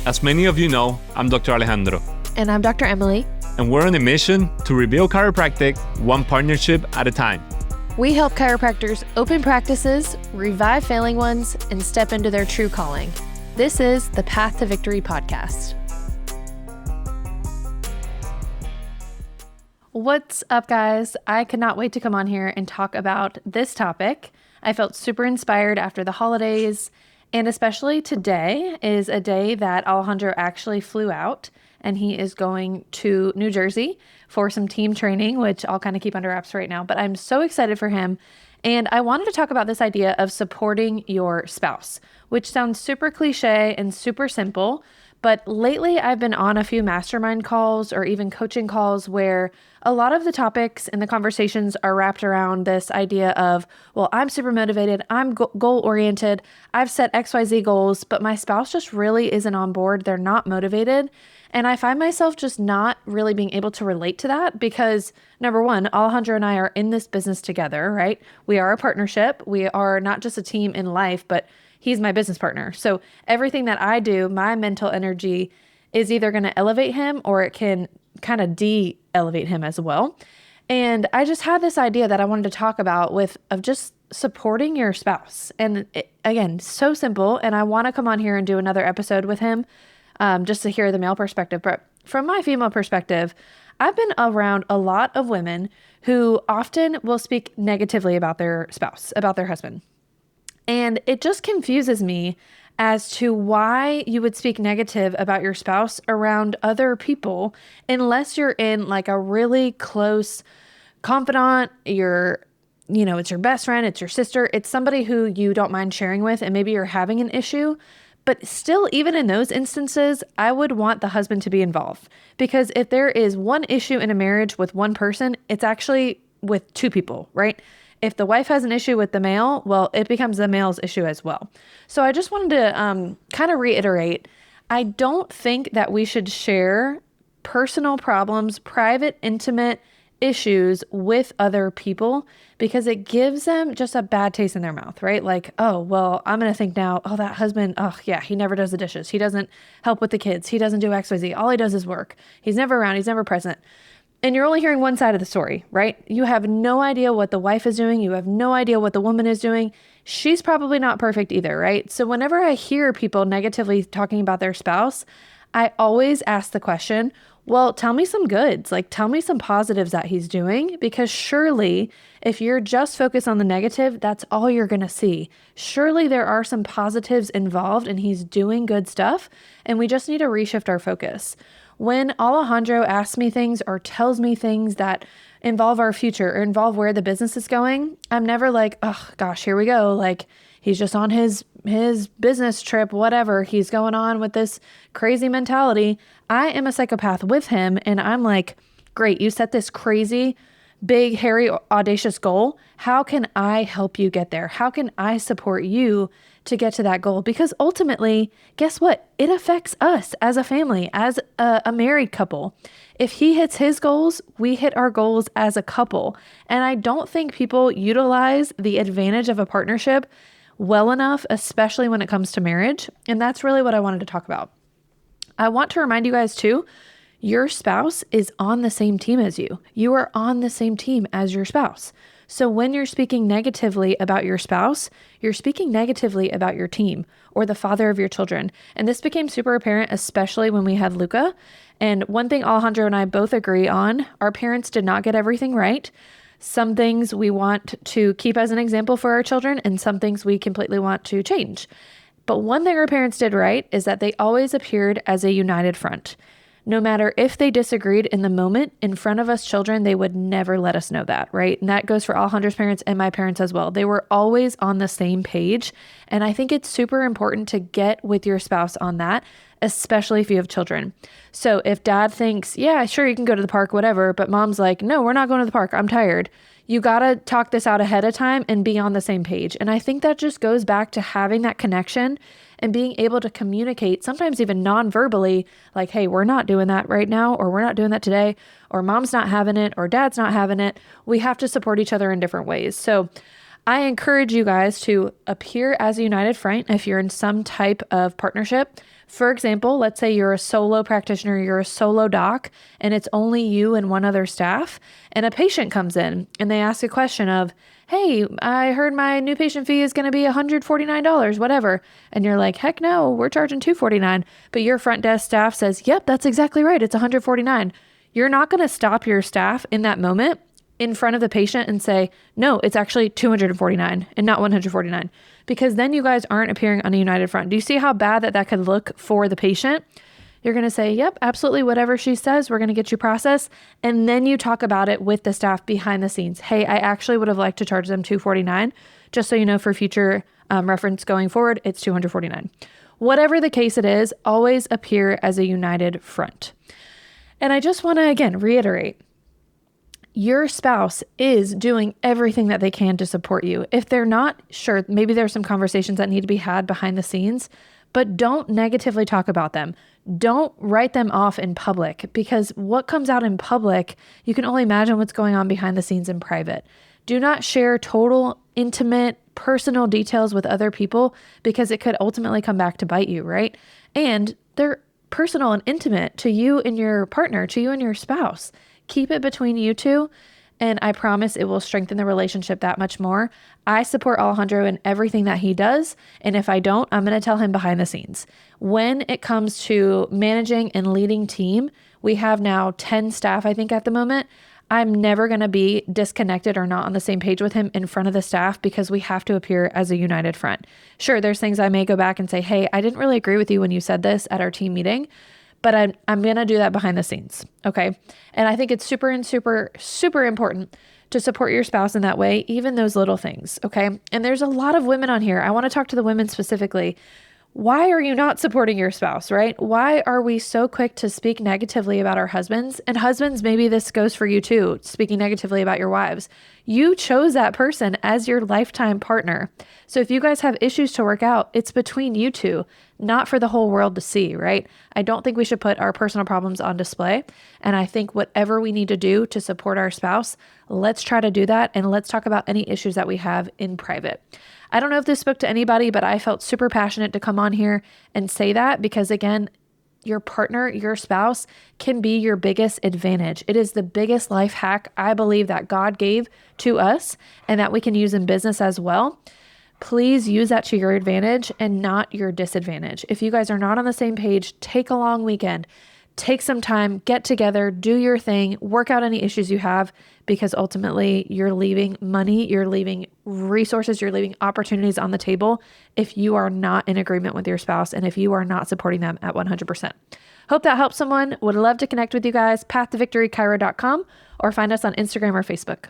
As many of you know, I'm Dr. Alejandro. And I'm Dr. Emily. And we're on a mission to rebuild chiropractic one partnership at a time. We help chiropractors open practices, revive failing ones, and step into their true calling. This is the Path to Victory podcast. What's up, guys? I could not wait to come on here and talk about this topic. I felt super inspired after the holidays, and especially today is a day that Alejandro actually flew out, and he is going to New Jersey for some team training, which I'll kind of keep under wraps right now, but I'm so excited for him. And I wanted to talk about this idea of supporting your spouse, which sounds super cliche and super simple, but lately I've been on a few mastermind calls or even coaching calls where a lot of the topics and the conversations are wrapped around this idea of, well, I'm super motivated, I'm goal-oriented, I've set XYZ goals, but my spouse just really isn't on board, they're not motivated. And I find myself just not really being able to relate to that because, number one, Alejandro and I are in this business together, right? We are a partnership. We are not just a team in life, but he's my business partner. So everything that I do, my mental energy is either going to elevate him or it can kind of de-elevate him as well. And I just had this idea that I wanted to talk about of just supporting your spouse. And again, so simple. And I want to come on here and do another episode with him just to hear the male perspective. But from my female perspective, I've been around a lot of women who often will speak negatively about their spouse, about their husband. And it just confuses me as to why you would speak negative about your spouse around other people unless you're in like a really close confidant, it's your best friend, it's your sister, it's somebody who you don't mind sharing with, and maybe you're having an issue. But still, even in those instances, I would want the husband to be involved, because if there is one issue in a marriage with one person, it's actually with two people, right? If the wife has an issue with the male, well, it becomes the male's issue as well. So I just wanted to kind of reiterate, I don't think that we should share personal problems, private, intimate issues with other people, because it gives them just a bad taste in their mouth, right? Like, oh, well, I'm going to think now, oh, that husband, oh yeah, he never does the dishes. He doesn't help with the kids. He doesn't do XYZ. All he does is work. He's never around. He's never present. And you're only hearing one side of the story, right? You have no idea what the wife is doing. You have no idea what the woman is doing. She's probably not perfect either, right? So whenever I hear people negatively talking about their spouse, I always ask the question, well, tell me some goods, like tell me some positives that he's doing, because surely if you're just focused on the negative, that's all you're going to see. Surely there are some positives involved and he's doing good stuff, and we just need to reshift our focus. When Alejandro asks me things or tells me things that involve our future or involve where the business is going, I'm never like, oh gosh, here we go. Like he's just on his business trip, whatever. He's going on with this crazy mentality. I am a psychopath with him. And I'm like, great, you set this crazy, big, hairy, audacious goal. How can I help you get there? How can I support you to get to that goal? Because ultimately, guess what? It affects us as a family, as a married couple. If he hits his goals, we hit our goals as a couple. And I don't think people utilize the advantage of a partnership well enough, especially when it comes to marriage. And that's really what I wanted to talk about. I want to remind you guys too, your spouse is on the same team as you. You are on the same team as your spouse. So when you're speaking negatively about your spouse, you're speaking negatively about your team or the father of your children. And this became super apparent, especially when we had Luca. And one thing Alejandro and I both agree on, our parents did not get everything right. Some things we want to keep as an example for our children, and some things we completely want to change. But one thing our parents did right is that they always appeared as a united front. No matter if they disagreed in the moment in front of us children, they would never let us know that, right? And that goes for Alejandro's parents and my parents as well. They were always on the same page. And I think it's super important to get with your spouse on that, especially if you have children. So if dad thinks, yeah, sure, you can go to the park, whatever, but mom's like, no, we're not going to the park, I'm tired. You got to talk this out ahead of time and be on the same page. And I think that just goes back to having that connection and being able to communicate, sometimes even non-verbally, like, hey, we're not doing that right now, or we're not doing that today, or mom's not having it, or dad's not having it. We have to support each other in different ways. So I encourage you guys to appear as a united front if you're in some type of partnership. For example, let's say you're a solo practitioner, you're a solo doc, and it's only you and one other staff, and a patient comes in and they ask a question of, hey, I heard my new patient fee is going to be $149, whatever. And you're like, heck no, we're charging $249. But your front desk staff says, yep, that's exactly right. It's $149. You're not going to stop your staff in that moment in front of the patient and say, no, it's actually $249 and not $149, because then you guys aren't appearing on a united front. Do you see how bad that could look for the patient? You're going to say, yep, absolutely. Whatever she says, we're going to get you processed. And then you talk about it with the staff behind the scenes. Hey, I actually would have liked to charge them $249. Just so you know, for future reference going forward, it's $249. Whatever the case it is, always appear as a united front. And I just want to, again, reiterate, your spouse is doing everything that they can to support you. If they're not, sure, maybe there's some conversations that need to be had behind the scenes, but don't negatively talk about them. Don't write them off in public, because what comes out in public, you can only imagine what's going on behind the scenes in private. Do not share total, intimate, personal details with other people, because it could ultimately come back to bite you, right? And they're personal and intimate to you and your partner, to you and your spouse. Keep it between you two, and I promise it will strengthen the relationship that much more. I support Alejandro in everything that he does, and if I don't, I'm going to tell him behind the scenes. When it comes to managing and leading team, we have now 10 staff, I think, at the moment. I'm never going to be disconnected or not on the same page with him in front of the staff, because we have to appear as a united front. Sure, there's things I may go back and say, hey, I didn't really agree with you when you said this at our team meeting, but I'm going to do that behind the scenes. Okay. And I think it's super important to support your spouse in that way, even those little things. Okay. And there's a lot of women on here. I want to talk to the women specifically. Why are you not supporting your spouse, right? Why are we so quick to speak negatively about our husbands? And husbands, maybe this goes for you too, speaking negatively about your wives. You chose that person as your lifetime partner. So if you guys have issues to work out, it's between you two, not for the whole world to see, right? I don't think we should put our personal problems on display. And I think whatever we need to do to support our spouse, let's try to do that. And let's talk about any issues that we have in private. I don't know if this spoke to anybody, but I felt super passionate to come on here and say that, because again, your partner, your spouse can be your biggest advantage. It is the biggest life hack I believe that God gave to us and that we can use in business as well. Please use that to your advantage and not your disadvantage. If you guys are not on the same page, take a long weekend. Take some time, get together, do your thing, work out any issues you have, because ultimately you're leaving money, you're leaving resources, you're leaving opportunities on the table if you are not in agreement with your spouse and if you are not supporting them at 100%. Hope that helps someone. Would love to connect with you guys. paththovictorychiro.com, or find us on Instagram or Facebook.